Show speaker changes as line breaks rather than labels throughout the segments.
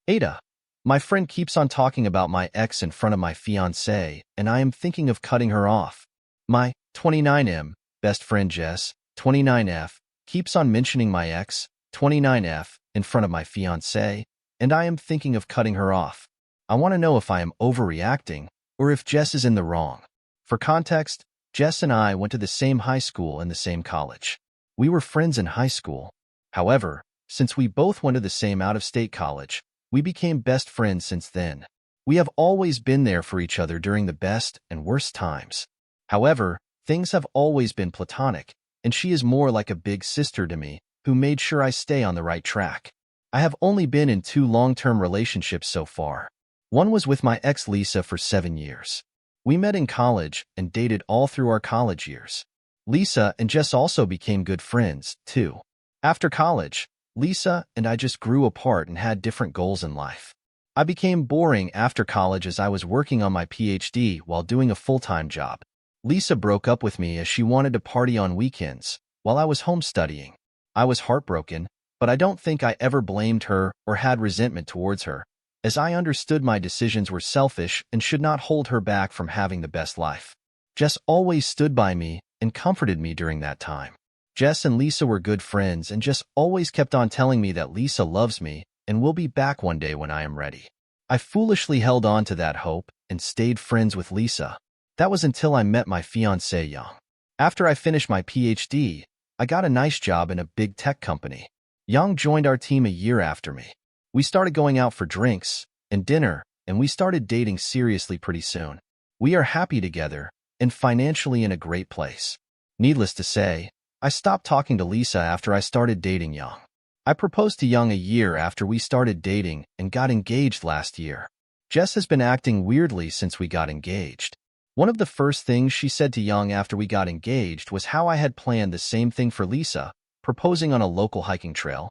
Ada, my friend keeps on talking about my ex in front of my fiancée, and I am thinking of cutting her off. My 29M best friend Jess, 29F, keeps on mentioning my ex, 29F, in front of my fiancée, and I am thinking of cutting her off. I want to know if I am overreacting or if Jess is in the wrong. For context, Jess and I went to the same high school and the same college. We were friends in high school. However, since we both went to the same out-of-state college, we became best friends since then. We have always been there for each other during the best and worst times. However, things have always been platonic, and she is more like a big sister to me, who made sure I stay on the right track. I have only been in 2 long-term relationships so far. One was with my ex Lisa for 7 years. We met in college and dated all through our college years. Lisa and Jess also became good friends, too. After college, Lisa and I just grew apart and had different goals in life. I became boring after college as I was working on my PhD while doing a full-time job. Lisa broke up with me as she wanted to party on weekends, while I was home studying. I was heartbroken, but I don't think I ever blamed her or had resentment towards her, as I understood my decisions were selfish and should not hold her back from having the best life. Jess always stood by me and comforted me during that time. Jess and Lisa were good friends, and Jess always kept on telling me that Lisa loves me and will be back one day when I am ready. I foolishly held on to that hope and stayed friends with Lisa. That was until I met my fiancé Young. After I finished my PhD, I got a nice job in a big tech company. Young joined our team a year after me. We started going out for drinks and dinner, and we started dating seriously pretty soon. We are happy together and financially in a great place. Needless to say, I stopped talking to Lisa after I started dating Young. I proposed to Young a year after we started dating and got engaged last year. Jess has been acting weirdly since we got engaged. One of the first things she said to Young after we got engaged was how I had planned the same thing for Lisa, proposing on a local hiking trail.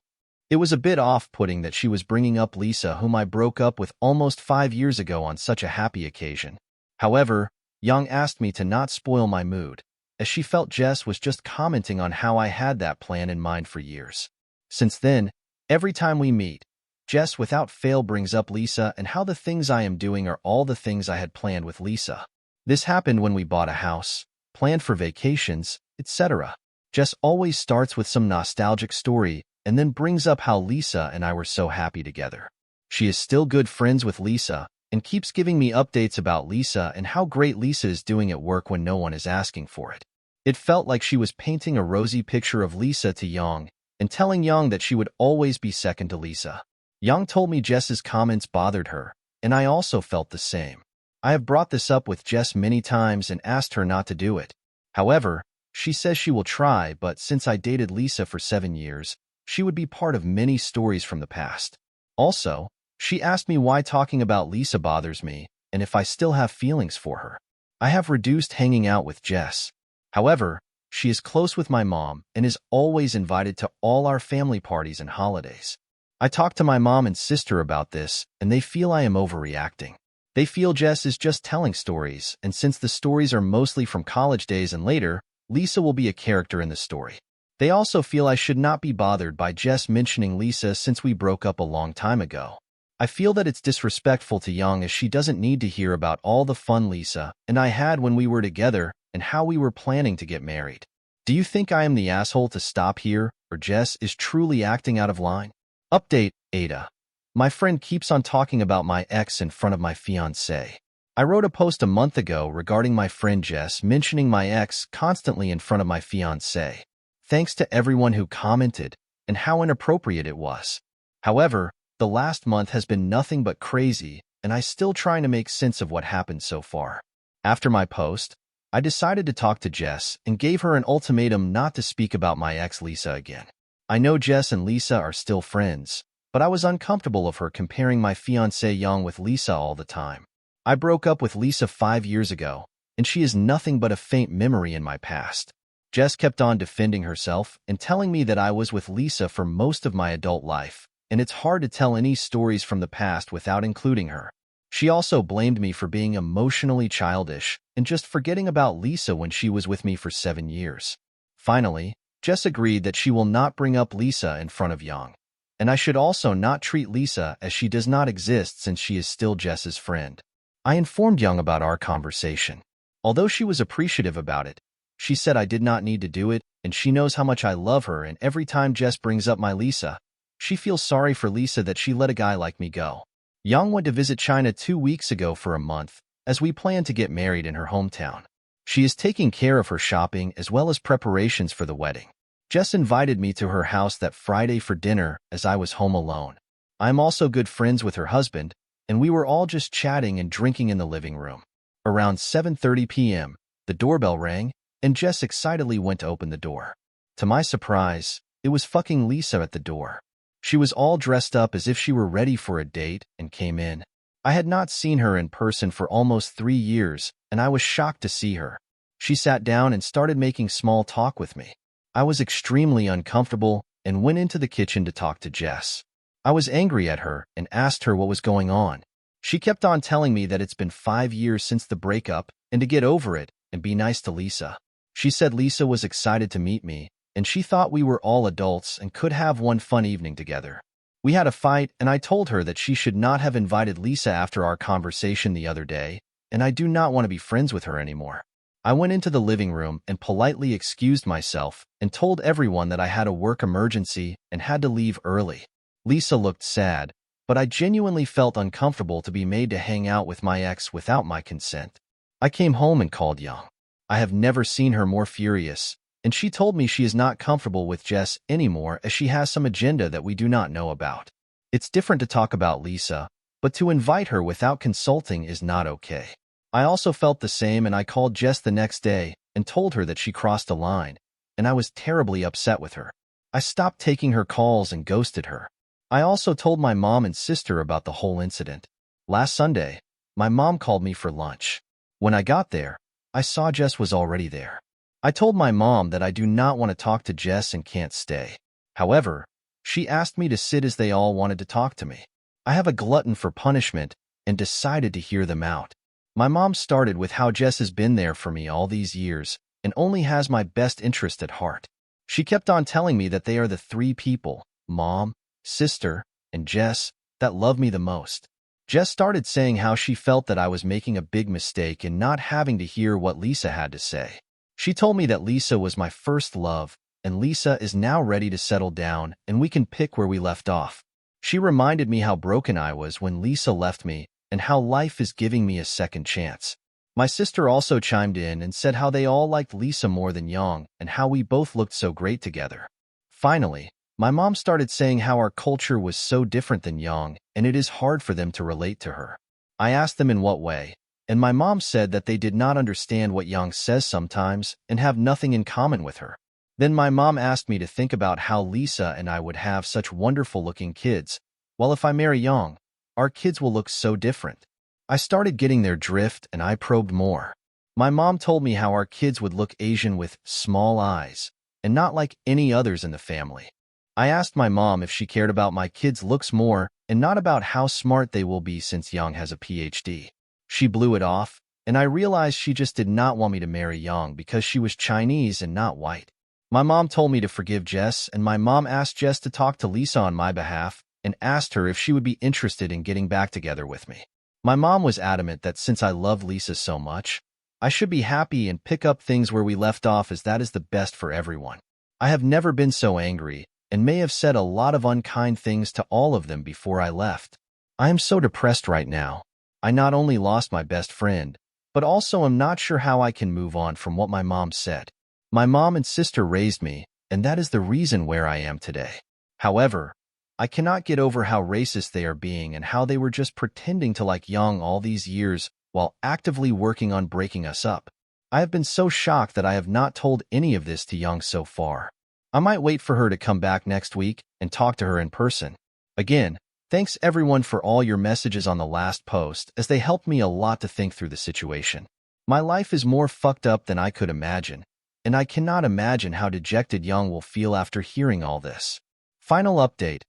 It was a bit off-putting that she was bringing up Lisa, whom I broke up with almost 5 years ago, on such a happy occasion. However, Young asked me to not spoil my mood, as she felt Jess was just commenting on how I had that plan in mind for years. Since then, every time we meet, Jess without fail brings up Lisa and how the things I am doing are all the things I had planned with Lisa. This happened when we bought a house, planned for vacations, etc. Jess always starts with some nostalgic story and then brings up how Lisa and I were so happy together. She is still good friends with Lisa and keeps giving me updates about Lisa and how great Lisa is doing at work when no one is asking for it. It felt like she was painting a rosy picture of Lisa to Young and telling Young that she would always be second to Lisa. Young told me Jess's comments bothered her, and I also felt the same. I have brought this up with Jess many times and asked her not to do it. However, she says she will try, but since I dated Lisa for 7 years, she would be part of many stories from the past. Also, she asked me why talking about Lisa bothers me and if I still have feelings for her. I have reduced hanging out with Jess. However, she is close with my mom and is always invited to all our family parties and holidays. I talked to my mom and sister about this, and they feel I am overreacting. They feel Jess is just telling stories, and since the stories are mostly from college days and later, Lisa will be a character in the story. They also feel I should not be bothered by Jess mentioning Lisa since we broke up a long time ago. I feel that it's disrespectful to Young, as she doesn't need to hear about all the fun Lisa and I had when we were together and how we were planning to get married. Do you think I am the asshole to stop here, or Jess is truly acting out of line? Update, Ada. My friend keeps on talking about my ex in front of my fiancé. I wrote a post a month ago regarding my friend Jess mentioning my ex constantly in front of my fiancé. Thanks to everyone who commented and how inappropriate it was. However, the last month has been nothing but crazy, and I'm still trying to make sense of what happened so far. After my post, I decided to talk to Jess and gave her an ultimatum not to speak about my ex Lisa again. I know Jess and Lisa are still friends, but I was uncomfortable of her comparing my fiancé Young with Lisa all the time. I broke up with Lisa 5 years ago, and she is nothing but a faint memory in my past. Jess kept on defending herself and telling me that I was with Lisa for most of my adult life, and it's hard to tell any stories from the past without including her. She also blamed me for being emotionally childish and just forgetting about Lisa when she was with me for 7 years. Finally, Jess agreed that she will not bring up Lisa in front of Young, And I should also not treat Lisa as she does not exist since she is still Jess's friend. I informed Young about our conversation. Although she was appreciative about it, she said I did not need to do it, and she knows how much I love her, and every time Jess brings up my Lisa, she feels sorry for Lisa that she let a guy like me go. Young went to visit China 2 weeks ago for a month, as we plan to get married in her hometown. She is taking care of her shopping as well as preparations for the wedding. Jess invited me to her house that Friday for dinner as I was home alone. I am also good friends with her husband, and we were all just chatting and drinking in the living room. Around 7:30 p.m., the doorbell rang, and Jess excitedly went to open the door. To my surprise, it was fucking Lisa at the door. She was all dressed up as if she were ready for a date and came in. I had not seen her in person for almost 3 years, and I was shocked to see her. She sat down and started making small talk with me. I was extremely uncomfortable and went into the kitchen to talk to Jess. I was angry at her and asked her what was going on. She kept on telling me that it's been 5 years since the breakup and to get over it and be nice to Lisa. She said Lisa was excited to meet me, and she thought we were all adults and could have one fun evening together. We had a fight, and I told her that she should not have invited Lisa after our conversation the other day, and I do not want to be friends with her anymore. I went into the living room and politely excused myself and told everyone that I had a work emergency and had to leave early. Lisa looked sad, but I genuinely felt uncomfortable to be made to hang out with my ex without my consent. I came home and called Young. I have never seen her more furious, and she told me she is not comfortable with Jess anymore as she has some agenda that we do not know about. It's different to talk about Lisa, but to invite her without consulting is not okay. I also felt the same, and I called Jess the next day and told her that she crossed a line, and I was terribly upset with her. I stopped taking her calls and ghosted her. I also told my mom and sister about the whole incident. Last Sunday, my mom called me for lunch. When I got there, I saw Jess was already there. I told my mom that I do not want to talk to Jess and can't stay. However, she asked me to sit as they all wanted to talk to me. I have a glutton for punishment and decided to hear them out. My mom started with how Jess has been there for me all these years and only has my best interest at heart. She kept on telling me that they are the 3 people, mom, sister, and Jess, that love me the most. Jess started saying how she felt that I was making a big mistake in not having to hear what Lisa had to say. She told me that Lisa was my first love, and Lisa is now ready to settle down and we can pick where we left off. She reminded me how broken I was when Lisa left me and how life is giving me a second chance. My sister also chimed in and said how they all liked Lisa more than Young and how we both looked so great together. Finally, my mom started saying how our culture was so different than Young and it is hard for them to relate to her. I asked them in what way, and my mom said that they did not understand what Young says sometimes and have nothing in common with her. Then my mom asked me to think about how Lisa and I would have such wonderful-looking kids, while if I marry Young, our kids will look so different. I started getting their drift and I probed more. My mom told me how our kids would look Asian with small eyes and not like any others in the family. I asked my mom if she cared about my kids' looks more and not about how smart they will be since Young has a PhD. She blew it off, and I realized she just did not want me to marry Young because she was Chinese and not white. My mom told me to forgive Jess, and my mom asked Jess to talk to Lisa on my behalf and asked her if she would be interested in getting back together with me. My mom was adamant that since I loved Lisa so much, I should be happy and pick up things where we left off as that is the best for everyone. I have never been so angry and may have said a lot of unkind things to all of them before I left. I am so depressed right now. I not only lost my best friend, but also am not sure how I can move on from what my mom said. My mom and sister raised me, and that is the reason where I am today. However, I cannot get over how racist they are being and how they were just pretending to like Young all these years while actively working on breaking us up. I have been so shocked that I have not told any of this to Young so far. I might wait for her to come back next week and talk to her in person. Again, thanks everyone for all your messages on the last post as they helped me a lot to think through the situation. My life is more fucked up than I could imagine, and I cannot imagine how dejected Young will feel after hearing all this. Final update.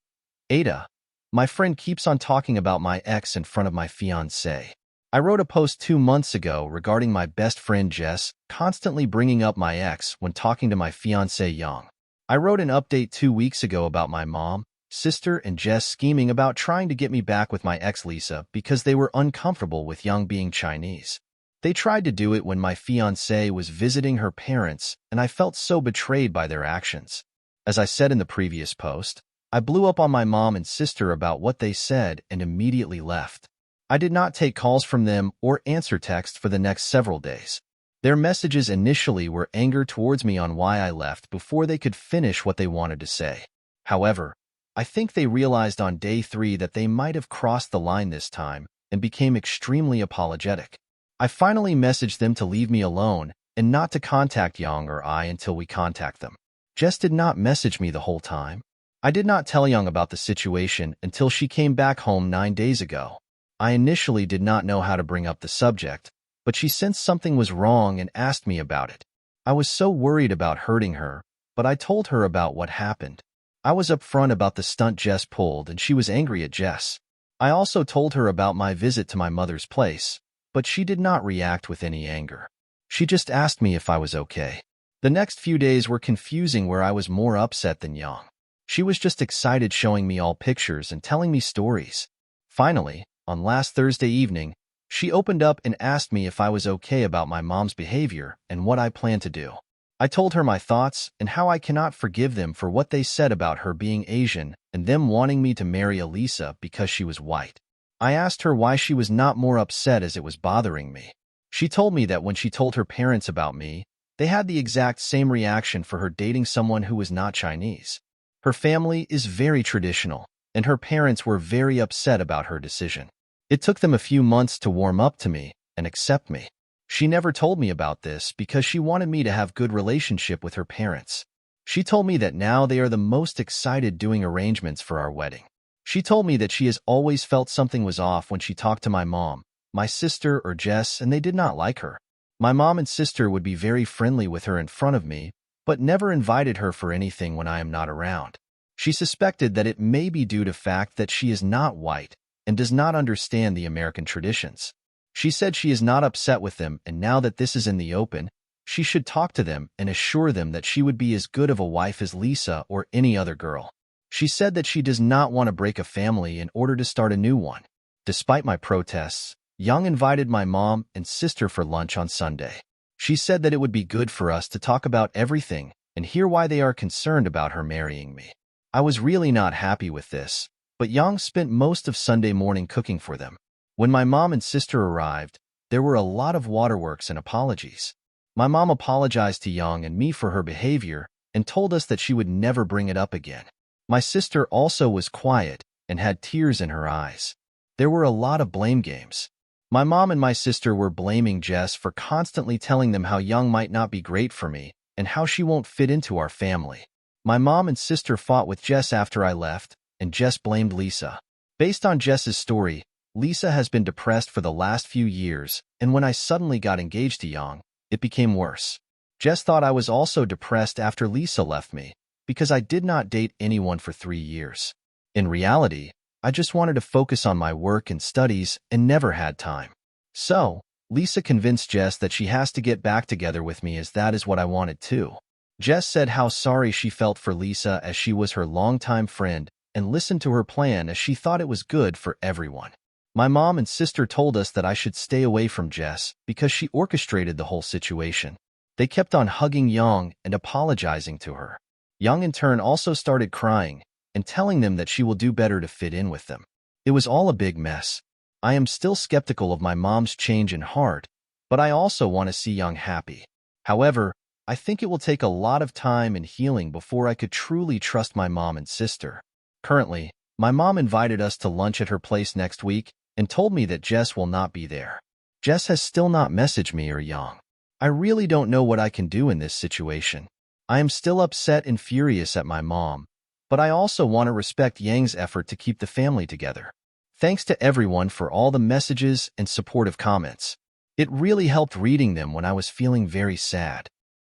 AITAH, my friend keeps on talking about my ex in front of my fiancé. I wrote a post 2 months ago regarding my best friend Jess constantly bringing up my ex when talking to my fiancé Young. I wrote an update 2 weeks ago about my mom, sister, and Jess scheming about trying to get me back with my ex Lisa because they were uncomfortable with Young being Chinese. They tried to do it when my fiancée was visiting her parents, and I felt so betrayed by their actions. As I said in the previous post, I blew up on my mom and sister about what they said and immediately left. I did not take calls from them or answer texts for the next several days. Their messages initially were anger towards me on why I left before they could finish what they wanted to say. However, I think they realized on day 3 that they might have crossed the line this time and became extremely apologetic. I finally messaged them to leave me alone and not to contact Young or I until we contact them. Jess did not message me the whole time. I did not tell Young about the situation until she came back home 9 days ago. I initially did not know how to bring up the subject, but she sensed something was wrong and asked me about it. I was so worried about hurting her, but I told her about what happened. I was upfront about the stunt Jess pulled, and she was angry at Jess. I also told her about my visit to my mother's place, but she did not react with any anger. She just asked me if I was okay. The next few days were confusing, where I was more upset than Young. She was just excited, showing me all pictures and telling me stories. Finally, on last Thursday evening, she opened up and asked me if I was okay about my mom's behavior and what I plan to do. I told her my thoughts and how I cannot forgive them for what they said about her being Asian and them wanting me to marry Elisa because she was white. I asked her why she was not more upset, as it was bothering me. She told me that when she told her parents about me, they had the exact same reaction for her dating someone who was not Chinese. Her family is very traditional, and her parents were very upset about her decision. It took them a few months to warm up to me and accept me. She never told me about this because she wanted me to have good relationship with her parents. She told me that now they are the most excited doing arrangements for our wedding. She told me that she has always felt something was off when she talked to my mom, my sister, or Jess, and they did not like her. My mom and sister would be very friendly with her in front of me, but never invited her for anything when I am not around. She suspected that it may be due to fact that she is not white and does not understand the American traditions. She said she is not upset with them, and now that this is in the open, she should talk to them and assure them that she would be as good of a wife as Lisa or any other girl. She said that she does not want to break a family in order to start a new one. Despite my protests, Young invited my mom and sister for lunch on Sunday. She said that it would be good for us to talk about everything and hear why they are concerned about her marrying me. I was really not happy with this, but Young spent most of Sunday morning cooking for them. When my mom and sister arrived, there were a lot of waterworks and apologies. My mom apologized to Young and me for her behavior and told us that she would never bring it up again. My sister also was quiet and had tears in her eyes. There were a lot of blame games. My mom and my sister were blaming Jess for constantly telling them how Young might not be great for me and how she won't fit into our family. My mom and sister fought with Jess after I left, and Jess blamed Lisa. Based on Jess's story, Lisa has been depressed for the last few years, and when I suddenly got engaged to Young, it became worse. Jess thought I was also depressed after Lisa left me, because I did not date anyone for 3 years. In reality, I just wanted to focus on my work and studies and never had time. So, Lisa convinced Jess that she has to get back together with me, as that is what I wanted too. Jess said how sorry she felt for Lisa as she was her longtime friend and listened to her plan as she thought it was good for everyone. My mom and sister told us that I should stay away from Jess because she orchestrated the whole situation. They kept on hugging Young and apologizing to her. Young in turn also started crying and telling them that she will do better to fit in with them. It was all a big mess. I am still skeptical of my mom's change in heart, but I also want to see Young happy. However, I think it will take a lot of time and healing before I could truly trust my mom and sister. Currently, my mom invited us to lunch at her place next week and told me that Jess will not be there. Jess has still not messaged me or Young. I really don't know what I can do in this situation. I am still upset and furious at my mom, but I also want to respect Yang's effort to keep the family together. Thanks to everyone for all the messages and supportive comments. It really helped reading them when I was feeling very sad.